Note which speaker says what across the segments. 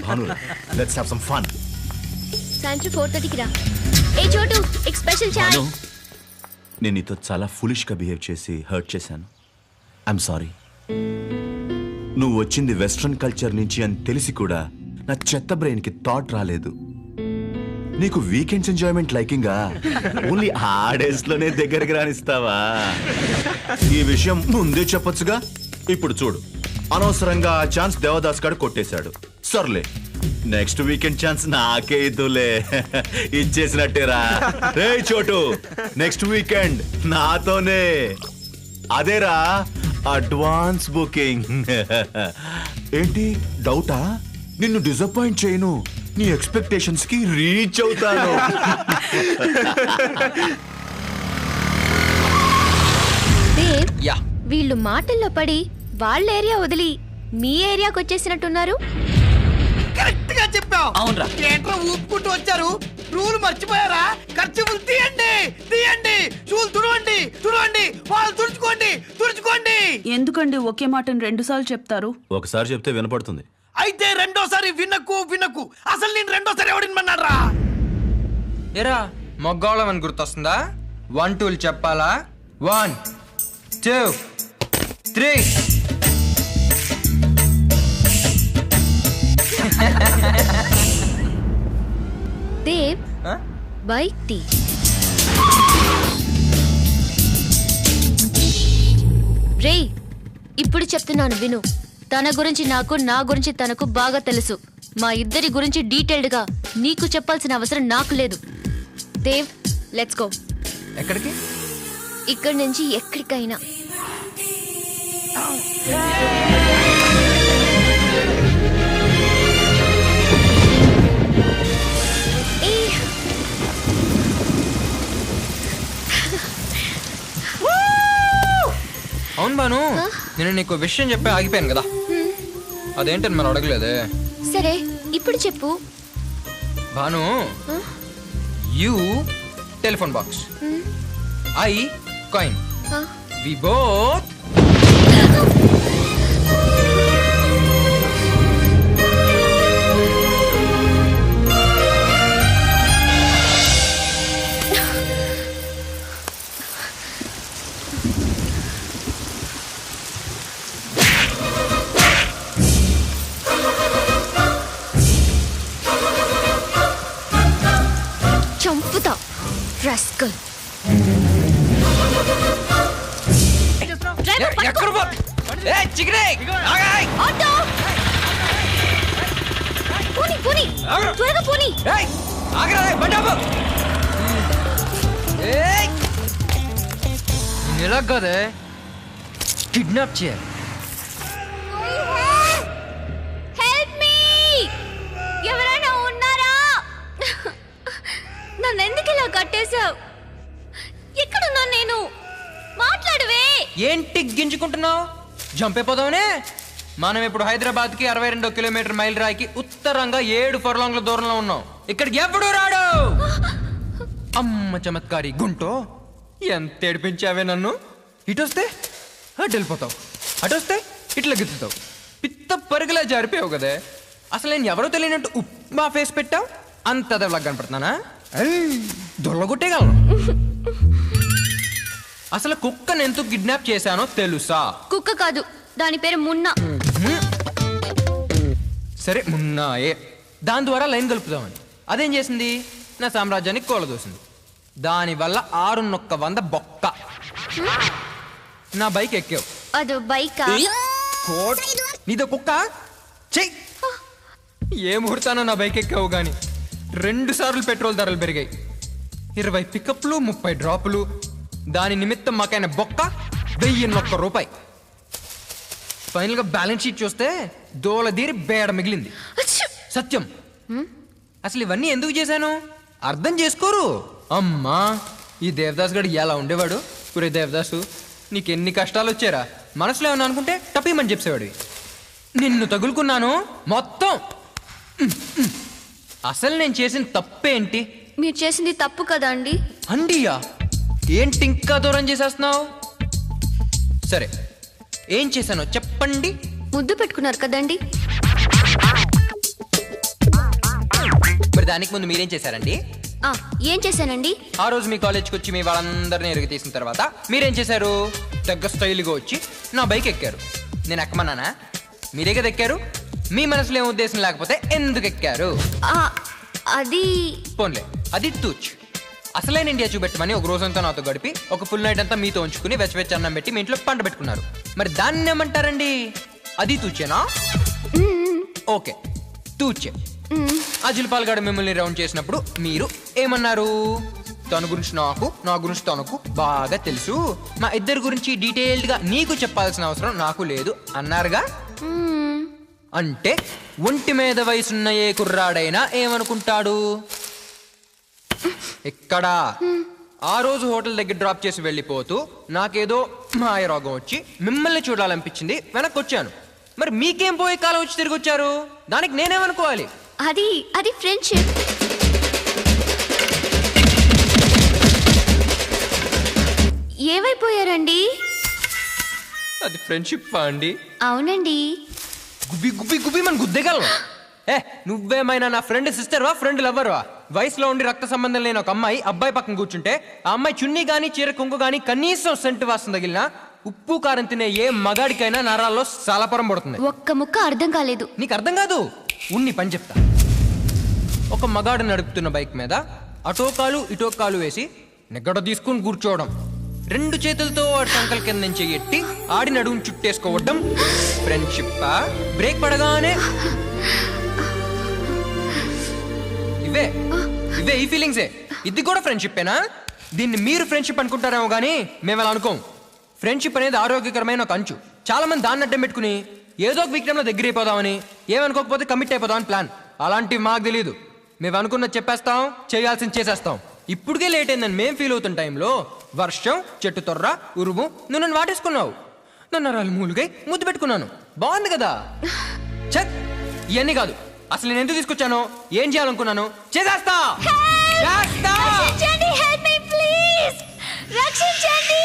Speaker 1: Bhanu, let's have some fun.
Speaker 2: సాయంత్రం 4:30కి రా. ఏ చోటు ఎక్ స్పెషల్ చాయ్.
Speaker 1: భాను, నేను నీతో చాలా ఫులిష్గా బిహేవ్ చేసి హర్ట్ చేశాను. I'm sorry. నువ్వు వచ్చింది వెస్ట్రన్ కల్చర్ నుంచి అని తెలిసి కూడా నా చెత్త బ్రెయిన్కి థాట్ రాలేదు. నీకు వీకెండ్స్ ఎంజాయ్మెంట్ లైకింగా ఓన్లీ ఆ డేస్లోనే దగ్గరికి రానిస్తావా? ఈ విషయం ముందే చెప్పొచ్చుగా. ఇప్పుడు చూడు, అనవసరంగా ఆ ఛాన్స్ దేవదాస్ గారు కొట్టేశాడు. సర్లే, నెక్స్ట్ వీకెండ్ ఛాన్స్ నాకే ఇద్దులే. ఇచ్చేసినట్టేరా. రే చోటు, నెక్స్ట్ వీకెండ్ నాతోనే. అదేరా అడ్వాన్స్ బుకింగ్. ఏంటి డౌటా? నిన్ను డిసప్పాయింట్ చేయను, నీ ఎక్స్పెక్టేషన్స్ కి రీచ్ అవుతాను.
Speaker 2: దేవ్, వీళ్ళు మాటల్లో పడి వాళ్ళ ఏరియా వదిలి మీ ఏరియాకి వచ్చేసినట్టున్నారు.
Speaker 3: కరెక్ట్ గా చెప్పావు.
Speaker 4: అవునరా.
Speaker 3: ఏంట్రా ఊపుకుంటూ వచ్చారు? రూల్ మర్చిపోయారా? ఖర్చులు తీయండి తీయండి, షూలు తుడవండి తుడవండి, వాళ్ళు తుడుచుకోండి తుడుచుకోండి.
Speaker 5: ఎందుకండి ఒకే మాటను 2 సార్లు చెప్తారు?
Speaker 1: ఒకసారి చెప్తే వినపడుతుంది.
Speaker 3: అయితే రెండోసారి వినకు వినకు. అసలు నేను రెండోసారి ఎవడినమన్నారా?
Speaker 4: ఎరా మొగ్గోళమని గుర్తొస్తుందా? 1 2 చెప్పాలా? 1 2 3.
Speaker 2: దేవ్, బైక్ తీ. రే, ఇప్పుడు చెప్తున్నాను విను. తన గురించి నాకు, నా గురించి తనకు బాగా తెలుసు. మా ఇద్దరి గురించి డీటెయిల్డ్ గా నీకు చెప్పాల్సిన అవసరం నాకు లేదు. Dev, let's go.
Speaker 4: ఎక్కడికి?
Speaker 2: ఇక్కడి నుంచి ఎక్కడికైనా.
Speaker 4: అవును బాను, నేను నీకు విషయం చెప్పి ఆగిపోయాను కదా. అదేంటని మనం అడగలేదే.
Speaker 2: సరే, ఇప్పుడు చెప్పు.
Speaker 4: Bhanu, you telephone box, I coin, we both.
Speaker 2: చంపుతా రాస్కల్.
Speaker 4: ఎక్కడ పో? ఏ చిగరే, ఆగాయ్.
Speaker 2: ఆటో పోనీ పోనీ, త్వరగా పోనీ.
Speaker 4: ఏయ్ ఆగరా, బండి ఆపు. ఏయ్ నిలగ కదే, కిడ్నాప్ చేయాలి.
Speaker 2: హెల్ప్ మీ, ఎవరైనా ఉన్నారా? నన్ను ఎందుకు ఇలా కట్టేశావు? ఎక్కడున్నా నేను? మాట్లాడవే.
Speaker 4: ఏంటి గింజుకుంటున్నావు? జంప్ అయిపోదామనే. మనం ఇప్పుడు హైదరాబాద్ కి 62 కిలోమీటర్ మైల్ రాయికి ఉత్తరంగా 7 ఫర్లాంగ్ల దూరంలో ఉన్నాం. ఇక్కడికి ఎప్పుడు రాడు. అమ్మ చమత్కారి గుంటో, ఎంత ఏడిపించావే నన్ను. ఇటొస్తే అటు వెళ్ళిపోతావు, అటొస్తే ఇట్లా గిత్తుతావు. పిత్త పరుగులా జారిపోయావు కదే. అసలు నేను ఎవరో తెలియనట్టు ఉప్మా ఫేస్ పెట్టావు. అంత దెబ్బలకు కనపడుతున్నానా? దొల్లగొట్టేయగలను. అసలు కుక్కను ఎందుకు కిడ్నాప్ చేశానో తెలుసా?
Speaker 2: కుక్క కాదు, దాని పేరు మున్నా.
Speaker 4: సరే మున్నాయే. దాని ద్వారా లైన్ కలుపుదామని అదేం చేసింది? నా సామ్రాజ్యానికి కోలదోసింది. దానివల్ల 600 బొక్క. నా బైక్ ఎక్కావు.
Speaker 2: అదో బైకా?
Speaker 4: నీదో కుక్క. చెయ్యి. ఏ ముహూర్తానో నా బైక్ ఎక్కావు గాని 2 సార్లు పెట్రోల్ ధరలు పెరిగాయి. 20 పికప్లు, 30 డ్రాపులు. దాని నిమిత్తం మాకైన బొక్క 1001 రూపాయి. ఫైనల్ గా బ్యాలెన్స్ షీట్ చూస్తే దోలదీరి బేడ మిగిలింది. సత్యం, అసలు ఇవన్నీ ఎందుకు చేశాను అర్థం చేసుకోరు. అమ్మా, ఈ దేవదాస్ గడు ఎలా ఉండేవాడు. ఒరే దేవదాసు, నీకెన్ని కష్టాలు వచ్చారా? మనసులో ఏమన్నా అనుకుంటే టపీమని చెప్పేవాడు. నిన్ను తగులుకున్నాను మొత్తం. అసలు నేను చేసిన తప్పేంటి?
Speaker 2: మీరు చేసింది తప్పు కదా అండి.
Speaker 4: అండియా, ఏంటి ఇంకా దూరం చేసేస్తున్నావు? సరే, ఏం చేశానో చెప్పండి.
Speaker 2: ముద్దు పెట్టుకున్నారు కదండి.
Speaker 4: దానికి ముందు మీరేం చేశారండి?
Speaker 2: ఏం చేశానండి?
Speaker 4: ఆ రోజు మీ కాలేజ్కి వచ్చి మీ వాళ్ళందరినీ ఎరుగు తీసిన తర్వాత మీరేం చేశారు? దగ్గర స్టైల్గా వచ్చి నా బైక్ ఎక్కారు. నేను ఎక్కమన్నానా? మీరే కదా ఎక్కారు. మీ మనసులో ఏం ఉద్దేశం లేకపోతే ఎందుకు ఎక్కారు?
Speaker 2: అది
Speaker 4: పోన్లే, అది తూచ్. అసలైన ఇండియా చూపెట్టమని ఒక రోజంతా నాతో గడిపి ఒక ఫుల్ నైట్ అంతా మీతో ఉంచుకుని వెచ్చ అన్నం పెట్టి మీ ఇంట్లో పంట పెట్టుకున్నారు. మరి దాన్ని ఏమంటారండి? అది తూచేనా? ఓకే, తూచే. అజిల్పాల్ గారు మిమ్మల్ని రౌండ్ చేసినప్పుడు మీరు ఏమన్నారు? తన గురించి నాకు, నా గురించి తనకు బాగా తెలుసు, మా ఇద్దరి గురించి డీటెయిల్డ్ గా నీకు చెప్పాల్సిన అవసరం నాకు లేదు అన్నారుగా. అంటే ఒంటి మీద వయసున్న ఏ కుర్రాడైనా ఏమనుకుంటాడు? ఇక్కడ ఆ రోజు హోటల్ దగ్గర డ్రాప్ చేసి వెళ్ళిపోతూ నాకేదో మాయ రోగం వచ్చి మిమ్మల్ని చూడాలనిపించింది, వెనక్కి వచ్చాను. మరి మీకేం పోయే కాలం వచ్చి తిరిగి వచ్చారు? దానికి నేనేమనుకోవాలి?
Speaker 2: అది ఫ్రెండ్షిప్. ఏమైపోయారండి?
Speaker 4: అది ఫ్రెండ్షిప్ అండి?
Speaker 2: అవునండి.
Speaker 4: గుబ్బి గుబ్బి గుబ్బి మన గుద్దేగలను. నువ్వేమైనా నా ఫ్రెండ్ సిస్టర్వా, ఫ్రెండ్ లవ్వర్వా? వయసులో ఉండి రక్త సంబంధం లేని ఒక అమ్మాయి అబ్బాయి పక్కన కూర్చుంటే ఆ అమ్మాయి చున్నీ గానీ చీర కొంగు గానీ కనీసం సెంటు వాసన తగిలినా ఉప్పు కారం తినే ఏ మగాడికైనా నరాల్లో సలపరం పడుతుంది.
Speaker 2: ఒక్క ముక్క అర్థం కాలేదు.
Speaker 4: నీకు అర్థం కాదు? ఉన్ని పని చెప్తా. ఒక మగాడు నడుపుతున్న బైక్ మీద అటో కాలు ఇటో కాలు వేసి నిగ్గడ తీసుకుని కూర్చోవడం, రెండు చేతులతో వాడి సంకల్ కింద నుంచి ఎట్టి ఆడి నడుము చుట్టేసుకోవడం ఫ్రెండ్షిప్. బ్రేక్ పడగానే ఇవే ఇవే ఈ ఫీలింగ్సే. ఇది కూడా ఫ్రెండ్షిప్పేనా? దీన్ని మీరు ఫ్రెండ్షిప్ అనుకుంటారేమో కానీ మేము అలా అనుకోం. ఫ్రెండ్షిప్ అనేది ఆరోగ్యకరమైన ఒక అంచు. చాలా మంది దాన్ని అడ్డం పెట్టుకుని ఏదో ఒక విక్రమంలో దగ్గర అయిపోదామని, ఏమనుకోకపోతే కమిట్ అయిపోదామని ప్లాన్. అలాంటివి మాకు తెలియదు. మేము అనుకున్నది చెప్పేస్తాం, చేయాల్సింది చేసేస్తాం. ఇప్పుడుకే లేట్ అయిందని మేము ఫీల్ అవుతున్న టైంలో వర్షం, చెట్టు తొర్ర, ఉరుము నువ్వు నన్ను వాటేసుకున్నావు. నన్ను రాళ్ళు మూలుగై ముద్దు పెట్టుకున్నాను. బాగుంది కదా? ఛత్, ఇవన్నీ కాదు. అసలు నేను ఎందుకు తీసుకొచ్చానో, ఏం చేయాలనుకున్నాను చేసేస్తా.
Speaker 2: రక్షించండి, help me please. రక్షించండి.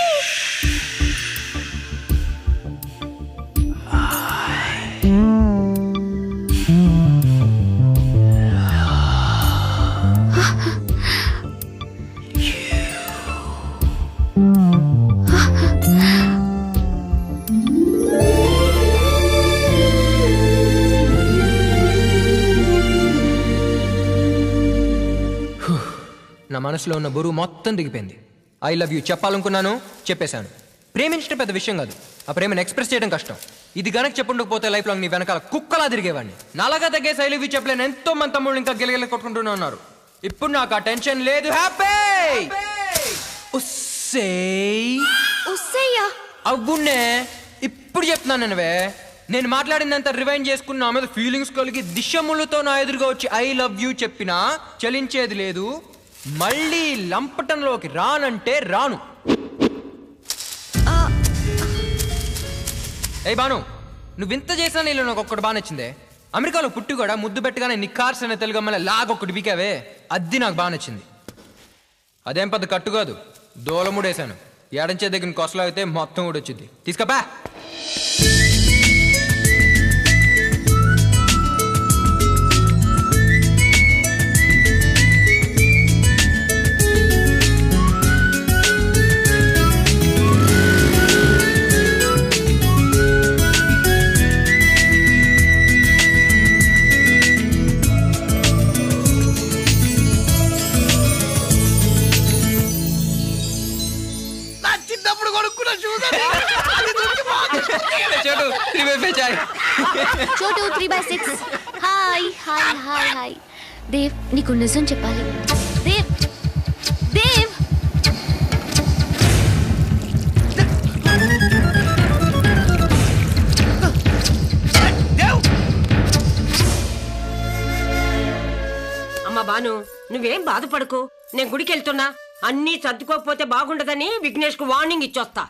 Speaker 4: నా మనసులో ఉన్న బరువు మొత్తం దిగిపోయింది. ఐ లవ్ యూ చెప్పాలనుకున్నాను, చెప్పేశాను. ప్రేమించడం పెద్ద విషయం కాదు, ఆ ప్రేమను ఎక్స్ప్రెస్ చేయడం కష్టం. ఇది గనక చెప్పుండకపోతే లైఫ్ లాంగ్ నీ వెనకాల కుక్కలా తిరిగేవాడిని. నాలాగా తగ్గేసి ఐ లవ్ యూ చెప్పలేను ఎంతో మంది తమ్ముళ్ళు ఇంకా గిలగిల కొట్టుకుంటూనే ఉన్నారు. ఇప్పుడు నాకు ఆ టెన్షన్ లేదు. హ్యాపీ అవునే. ఇప్పుడు చెప్తున్నాను నేనువే. నేను మాట్లాడిందంతా రివైండ్ చేసుకుని నా మీద ఫీలింగ్స్ కలిగి దిశములతో నా ఎదురుగా వచ్చి ఐ లవ్ యూ చెప్పినా చలించేది లేదు. మళ్ళీ లంపటంలోకి రానంటే రాను. ఏ బాను, నువ్వింత చేసినా నీళ్ళు నాకు ఒక్కటి బాగా నచ్చిందే. అమెరికాలో పుట్టి కూడా ముద్దు పెట్టగానే నిఖార్స్ అనే తెలుగు అమ్మాయి లాగొక్కటి బీకావే, అది నాకు బాగా నచ్చింది. అదేం పెద్ద కట్టు కాదు, దోలముడేశాను. ఏడంచే దగ్గర కొసలో అయితే మొత్తం కూడా వచ్చింది. తీసుకపో.
Speaker 2: చోటు 3/6. Hi hi hi hi. Dev, నీకు నిజం చెప్పాలి. దేవ్ దేవ్
Speaker 6: అమ్మా బాను, నువ్వేం బాధపడకు. నేను గుడికి వెళ్తున్నా. అన్నీ సర్దుకోకపోతే బాగుండదని విఘ్నేష్ కు వార్నింగ్ ఇచ్చొస్తా.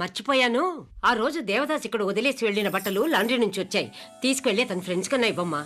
Speaker 6: మర్చిపోయాను, ఆ రోజు దేవదాస్ ఇక్కడ వదిలేసి వెళ్ళిన బట్టలు లాండ్రీ నుంచి వచ్చాయి. తీసుకెళ్లి తన ఫ్రెండ్స్ కన్నా ఇవ్వమ్మా.